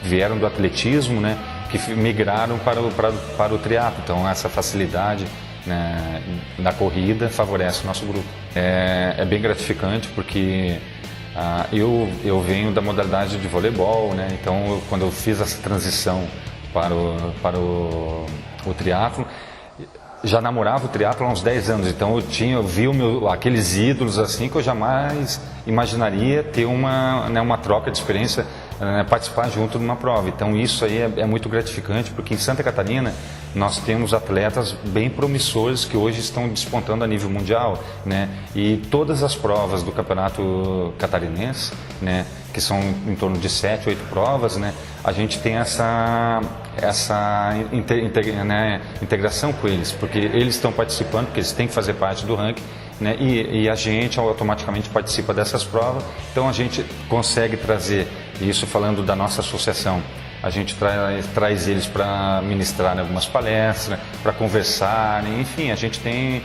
vieram do atletismo, né? Que migraram para o triatlo. Então, essa facilidade, né, da corrida favorece o nosso grupo. É bem gratificante porque eu venho da modalidade de voleibol, né? Então quando eu fiz essa transição para o triatlo, já namorava o triatlo há uns 10 anos, então eu vi aqueles ídolos assim que eu jamais imaginaria ter uma troca de experiência, participar junto de uma prova. Então isso aí é muito gratificante, porque em Santa Catarina nós temos atletas bem promissores que hoje estão despontando a nível mundial, né? E todas as provas do campeonato catarinense, né, que são em torno de 7, 8 provas, né, a gente tem essa integração com eles, porque eles estão participando, porque eles têm que fazer parte do ranking, né, e a gente automaticamente participa dessas provas. Então a gente consegue trazer isso, falando da nossa associação, a gente traz eles para ministrar algumas palestras, para conversar, enfim, a gente tem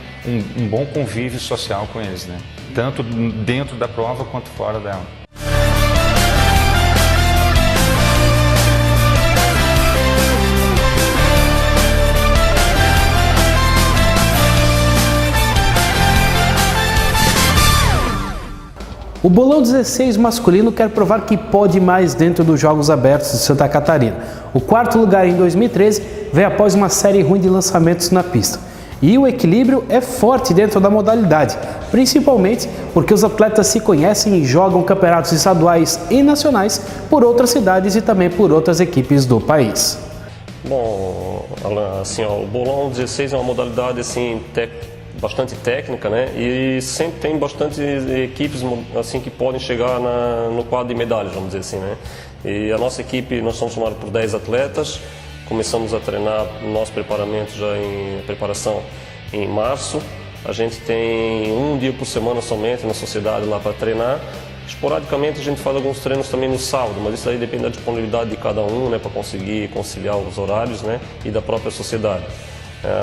um bom convívio social com eles, né? Tanto dentro da prova quanto fora dela. O Bolão 16 masculino quer provar que pode mais dentro dos Jogos Abertos de Santa Catarina. O 4º lugar em 2013 veio após uma série ruim de lançamentos na pista. E o equilíbrio é forte dentro da modalidade, principalmente porque os atletas se conhecem e jogam campeonatos estaduais e nacionais por outras cidades e também por outras equipes do país. Bom, Alan, assim, o Bolão 16 é uma modalidade assim, bastante técnica, né? E sempre tem bastante equipes assim que podem chegar no quadro de medalhas, vamos dizer assim, né? E a nossa equipe, nós somos formados por 10 atletas, começamos a treinar o nosso preparamento já em preparação em março. A gente tem um dia por semana somente na sociedade lá para treinar. Esporadicamente a gente faz alguns treinos também no sábado, mas isso aí depende da disponibilidade de cada um, né, para conseguir conciliar os horários, né, e da própria sociedade.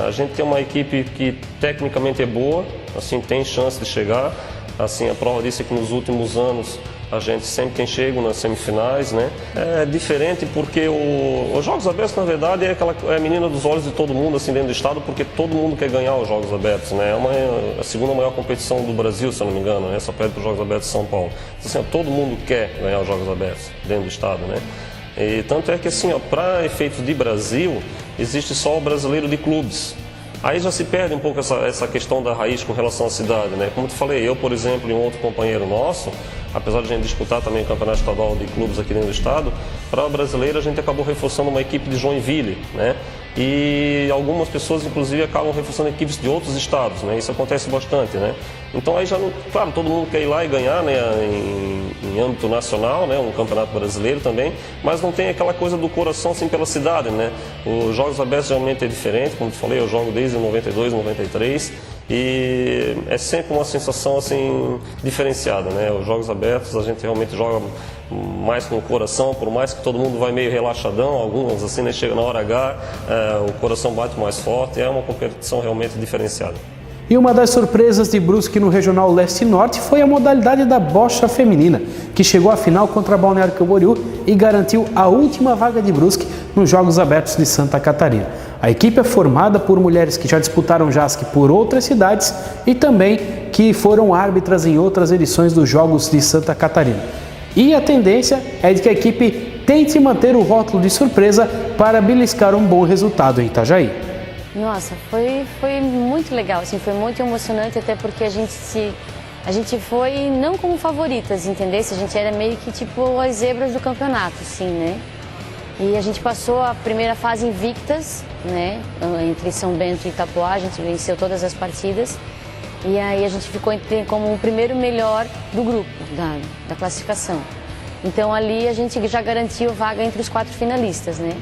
A gente tem uma equipe que tecnicamente é boa, assim, tem chance de chegar. Assim, a prova disso é que nos últimos anos a gente sempre tem chego nas semifinais, né? É diferente porque os Jogos Abertos, na verdade, é a menina dos olhos de todo mundo assim dentro do estado, porque todo mundo quer ganhar os Jogos Abertos, né? É a segunda maior competição do Brasil, se eu não me engano, né? Só perde para os Jogos Abertos de São Paulo. Então, assim, todo mundo quer ganhar os Jogos Abertos dentro do estado, né? E tanto é que, assim, para efeitos de Brasil, existe só o brasileiro de clubes. Aí já se perde um pouco essa questão da raiz com relação à cidade, né? Como eu te falei, eu, por exemplo, e um outro companheiro nosso, apesar de a gente disputar também o campeonato estadual de clubes aqui dentro do estado, para a brasileira a gente acabou reforçando uma equipe de Joinville, né? E algumas pessoas, inclusive, acabam reforçando equipes de outros estados, né? Isso acontece bastante, né? Então aí já, claro, todo mundo quer ir lá e ganhar, né? Em âmbito nacional, né? Um campeonato brasileiro também, mas não tem aquela coisa do coração assim pela cidade, né? Os Jogos Abertos realmente é diferente, como eu falei, eu jogo desde 92, 93 e é sempre uma sensação assim diferenciada, né? Os Jogos Abertos a gente realmente joga mais com o coração, por mais que todo mundo vai meio relaxadão, alguns assim, né? Chega na hora H, o coração bate mais forte, é uma competição realmente diferenciada. E uma das surpresas de Brusque no Regional Leste e Norte foi a modalidade da bocha feminina, que chegou à final contra a Balneário Camboriú e garantiu a última vaga de Brusque nos Jogos Abertos de Santa Catarina. A equipe é formada por mulheres que já disputaram JASC por outras cidades e também que foram árbitras em outras edições dos Jogos de Santa Catarina. E a tendência é de que a equipe tente manter o rótulo de surpresa para beliscar um bom resultado em Itajaí. Nossa, foi muito legal, assim, foi muito emocionante, até porque a gente foi não como favoritas, entendeu? A gente era meio que tipo as zebras do campeonato, assim, né? E a gente passou a primeira fase invictas, né? Entre São Bento e Itapoá, a gente venceu todas as partidas. E aí a gente ficou como o primeiro melhor do grupo, da classificação. Então ali a gente já garantiu vaga entre os 4 finalistas, né?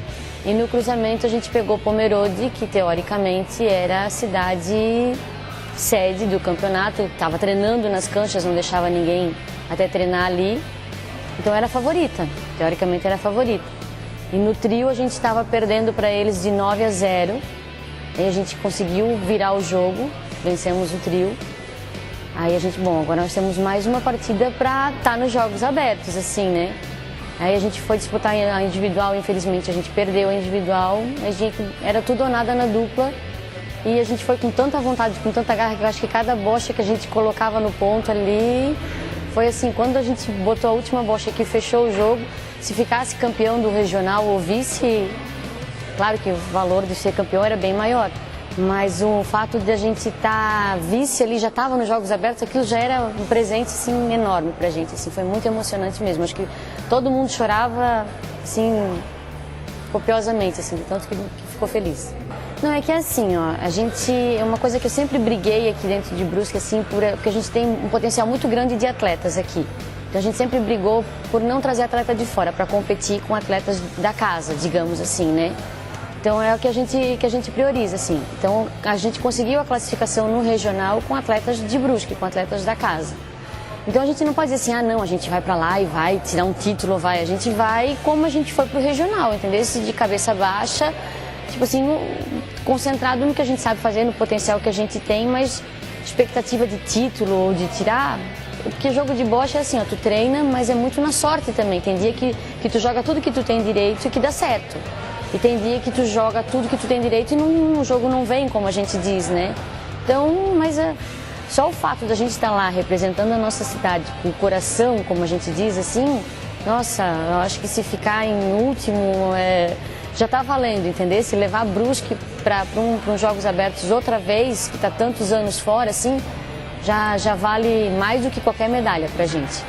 E no cruzamento a gente pegou Pomerode, que teoricamente era a cidade sede do campeonato, estava treinando nas canchas, não deixava ninguém até treinar ali. Então era a favorita, teoricamente era a favorita. E no trio a gente estava perdendo para eles de 9-0, e a gente conseguiu virar o jogo, vencemos o trio. Aí a gente, bom, agora nós temos mais uma partida para estar nos Jogos Abertos, assim, né? Aí a gente foi disputar a individual, infelizmente a gente perdeu a individual, a gente era tudo ou nada na dupla e a gente foi com tanta vontade, com tanta garra, que eu acho que cada bocha que a gente colocava no ponto ali, foi assim, quando a gente botou a última bocha que fechou o jogo, se ficasse campeão do regional ou vice, claro que o valor de ser campeão era bem maior. Mas o fato de a gente estar vice ali, já estava nos Jogos Abertos, aquilo já era um presente assim, enorme pra gente, assim, foi muito emocionante mesmo. Acho que todo mundo chorava assim, copiosamente, assim, de tanto que ficou feliz. Não, é que assim, ó, a gente, é uma coisa que eu sempre briguei aqui dentro de Brusque, assim, porque a gente tem um potencial muito grande de atletas aqui. Então a gente sempre brigou por não trazer atleta de fora, para competir com atletas da casa, digamos assim, né? Então é o que a gente prioriza, assim. Então a gente conseguiu a classificação no regional com atletas de Brusque, com atletas da casa. Então a gente não pode dizer assim, ah não, a gente vai pra lá e vai tirar um título, vai. A gente vai como a gente foi pro regional, entendeu? De cabeça baixa, tipo assim, concentrado no que a gente sabe fazer, no potencial que a gente tem, mas expectativa de título ou de tirar... Porque jogo de bocha é assim, ó, tu treina, mas é muito na sorte também. Tem dia que tu joga tudo que tu tem direito e que dá certo. E tem dia que tu joga tudo que tu tem direito e o jogo não vem, como a gente diz, né? Então, mas só o fato da gente estar lá representando a nossa cidade com o coração, como a gente diz, assim, nossa, eu acho que se ficar em último, já tá valendo, entendeu? Se levar Brusque para uns Jogos Abertos outra vez, que está tantos anos fora, assim, já vale mais do que qualquer medalha pra gente.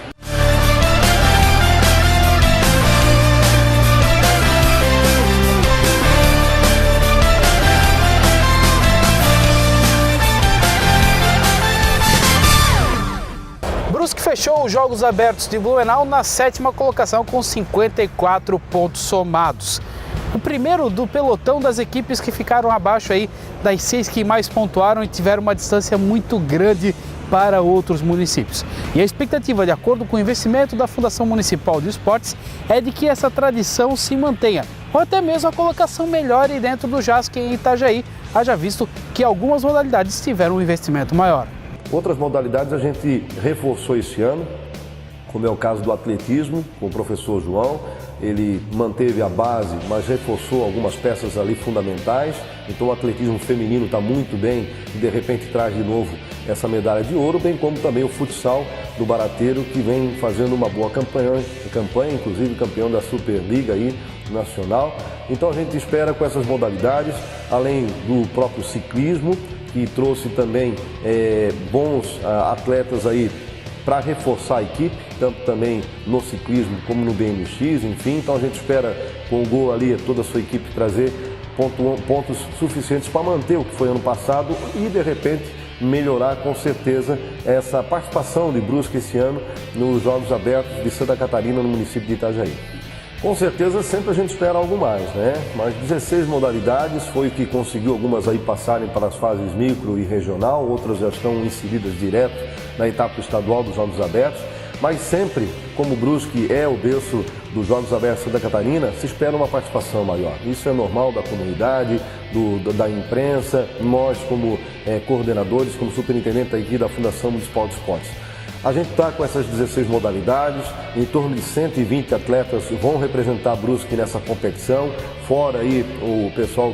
Brusque fechou os Jogos Abertos de Blumenau na 7ª colocação com 54 pontos somados. o primeiro do pelotão das equipes que ficaram abaixo aí das 6 que mais pontuaram e tiveram uma distância muito grande para outros municípios. E a expectativa, de acordo com o investimento da Fundação Municipal de Esportes, é de que essa tradição se mantenha, ou até mesmo a colocação melhore dentro do JASC em Itajaí, haja visto que algumas modalidades tiveram um investimento maior. Outras modalidades a gente reforçou esse ano, como é o caso do atletismo, com o professor João. Ele manteve a base, mas reforçou algumas peças ali fundamentais. Então o atletismo feminino está muito bem e de repente traz de novo essa medalha de ouro, bem como também o futsal do Barateiro, que vem fazendo uma boa campanha, inclusive campeão da Superliga aí, nacional. Então a gente espera com essas modalidades, além do próprio ciclismo, que trouxe também bons atletas aí para reforçar a equipe, tanto também no ciclismo como no BMX, enfim. Então a gente espera com o Gol ali, toda a sua equipe trazer pontos suficientes para manter o que foi ano passado e de repente melhorar com certeza essa participação de Brusque esse ano nos Jogos Abertos de Santa Catarina, no município de Itajaí. Com certeza sempre a gente espera algo mais, né? Mas 16 modalidades, foi o que conseguiu algumas aí passarem para as fases micro e regional, outras já estão inseridas direto na etapa estadual dos Jogos Abertos, mas sempre, como Brusque é o berço dos Jogos Abertos de Santa Catarina, se espera uma participação maior. Isso é normal da comunidade, da imprensa, nós como coordenadores, como superintendente aqui da Fundação Municipal de Esportes. A gente está com essas 16 modalidades, em torno de 120 atletas vão representar Brusque nessa competição, fora aí o pessoal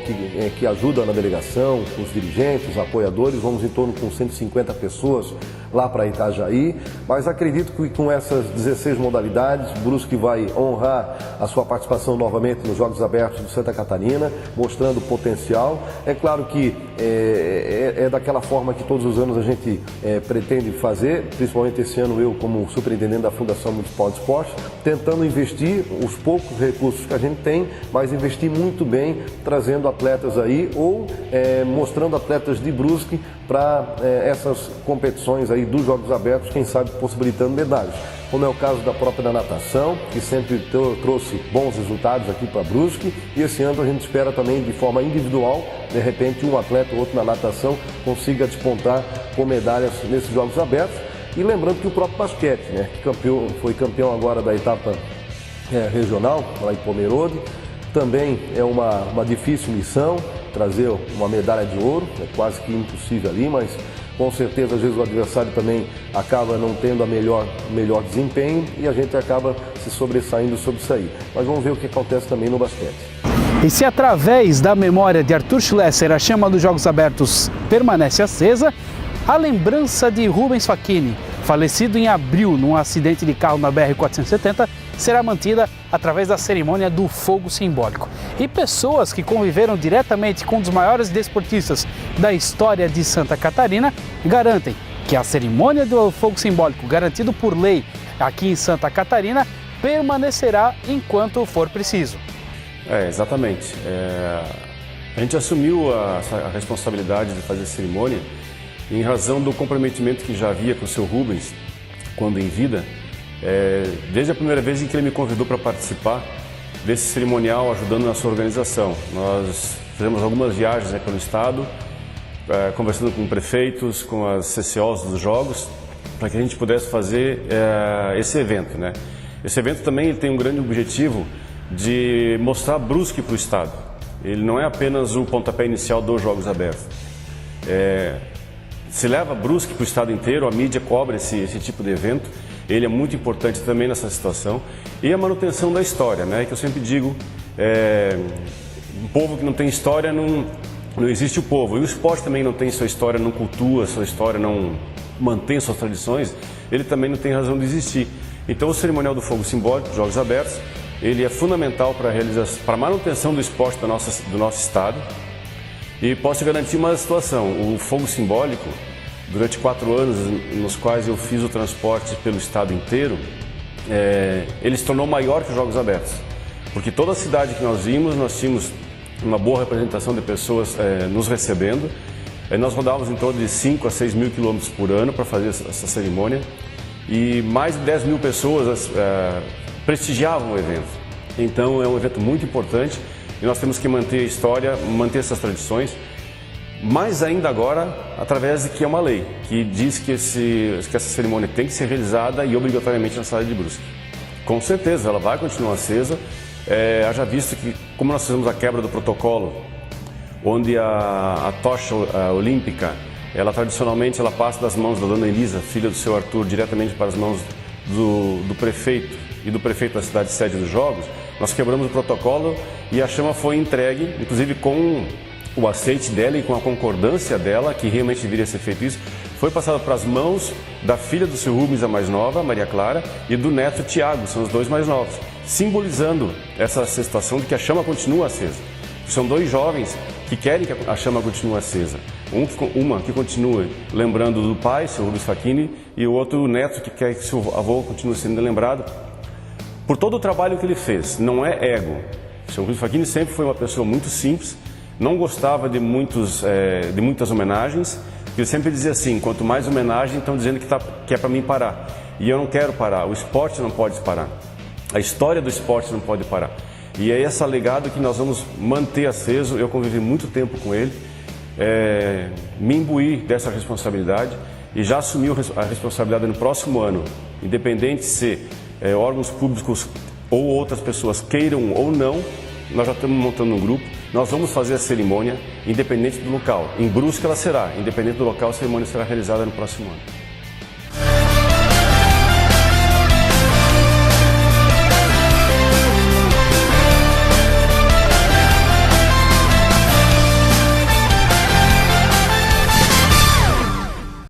que ajuda na delegação, os dirigentes, os apoiadores, vamos em torno com 150 pessoas lá para Itajaí, mas acredito que com essas 16 modalidades, Brusque vai honrar a sua participação novamente nos Jogos Abertos de Santa Catarina, mostrando potencial. É claro que é daquela forma que todos os anos a gente pretende fazer, principalmente esse ano eu como superintendente da Fundação Municipal de Esportes, tentando investir os poucos recursos que a gente tem, mas investir muito bem, trazendo atletas aí ou mostrando atletas de Brusque para essas competições aí dos Jogos Abertos, quem sabe possibilitando medalhas. Como é o caso da própria natação, que sempre trouxe bons resultados aqui para Brusque, e esse ano a gente espera também de forma individual, de repente um atleta ou outro na natação consiga despontar com medalhas nesses Jogos Abertos. E lembrando que o próprio basquete, né, que foi campeão agora da etapa regional, lá em Pomerode, também é uma difícil missão, trazer uma medalha de ouro, é quase que impossível ali, mas com certeza às vezes o adversário também acaba não tendo a melhor desempenho e a gente acaba se sobressaindo sobre isso aí. Mas vamos ver o que acontece também no basquete. E se através da memória de Arthur Schlesser a chama dos Jogos Abertos permanece acesa, a lembrança de Rubens Facchini, falecido em abril num acidente de carro na BR-470, será mantida através da cerimônia do fogo simbólico. E pessoas que conviveram diretamente com um dos maiores desportistas da história de Santa Catarina garantem que a cerimônia do fogo simbólico, garantido por lei aqui em Santa Catarina, permanecerá enquanto for preciso. Exatamente. A gente assumiu a responsabilidade de fazer a cerimônia em razão do comprometimento que já havia com o seu Rubens, quando em vida, desde a primeira vez em que ele me convidou para participar desse cerimonial, ajudando na sua organização. Nós fizemos algumas viagens pelo estado, conversando com prefeitos, com as CCOs dos Jogos, para que a gente pudesse fazer esse evento, né? Esse evento também tem um grande objetivo de mostrar Brusque para o estado. Ele não é apenas o pontapé inicial dos Jogos Abertos. Se leva Brusque para o estado inteiro, a mídia cobra esse tipo de evento, ele é muito importante também nessa situação. E a manutenção da história, né? Que eu sempre digo, um povo que não tem história não existe o povo. E o esporte também não tem sua história, não cultua sua história, não mantém suas tradições, ele também não tem razão de existir. Então o cerimonial do fogo simbólico, dos Jogos Abertos, ele é fundamental para a manutenção do esporte do nosso estado. E posso garantir uma situação, o fogo simbólico, durante 4 anos nos quais eu fiz o transporte pelo estado inteiro, ele se tornou maior que os Jogos Abertos. Porque toda a cidade que nós vimos, nós tínhamos uma boa representação de pessoas nos recebendo. Nós rodávamos em torno de 5 a 6 mil quilômetros por ano para fazer essa cerimônia. E mais de 10 mil pessoas prestigiavam o evento. Então é um evento muito importante. e nós temos que manter a história, manter essas tradições, mais ainda agora através de que é uma lei, que diz que essa cerimônia tem que ser realizada e obrigatoriamente na cidade de Brusque. Com certeza, ela vai continuar acesa, haja visto que, como nós fizemos a quebra do protocolo, onde a tocha olímpica, ela tradicionalmente ela passa das mãos da dona Elisa, filha do seu Arthur, diretamente para as mãos do prefeito e do prefeito da cidade sede dos Jogos, nós quebramos o protocolo e a chama foi entregue, inclusive com o aceite dela e com a concordância dela, que realmente deveria ser feito isso, foi passado para as mãos da filha do seu Rubens, a mais nova, Maria Clara, e do neto Tiago, são os dois mais novos, simbolizando essa situação de que a chama continua acesa. São dois jovens que querem que a chama continue acesa. Uma que continue lembrando do pai, seu Rubens Facchini, e o outro o neto que quer que seu avô continue sendo lembrado por todo o trabalho que ele fez. Não é ego. O seu Rubens Facchini sempre foi uma pessoa muito simples, não gostava de muitas homenagens. Ele sempre dizia assim, quanto mais homenagem, estão dizendo que é para mim parar. E eu não quero parar, o esporte não pode parar. A história do esporte não pode parar. E é esse legado que nós vamos manter aceso. Eu convivi muito tempo com ele, me imbuí dessa responsabilidade e já assumi a responsabilidade no próximo ano, independente se órgãos públicos ou outras pessoas queiram ou não. Nós já estamos montando um grupo, nós vamos fazer a cerimônia independente do local. Em Brusque ela será, independente do local, a cerimônia será realizada no próximo ano.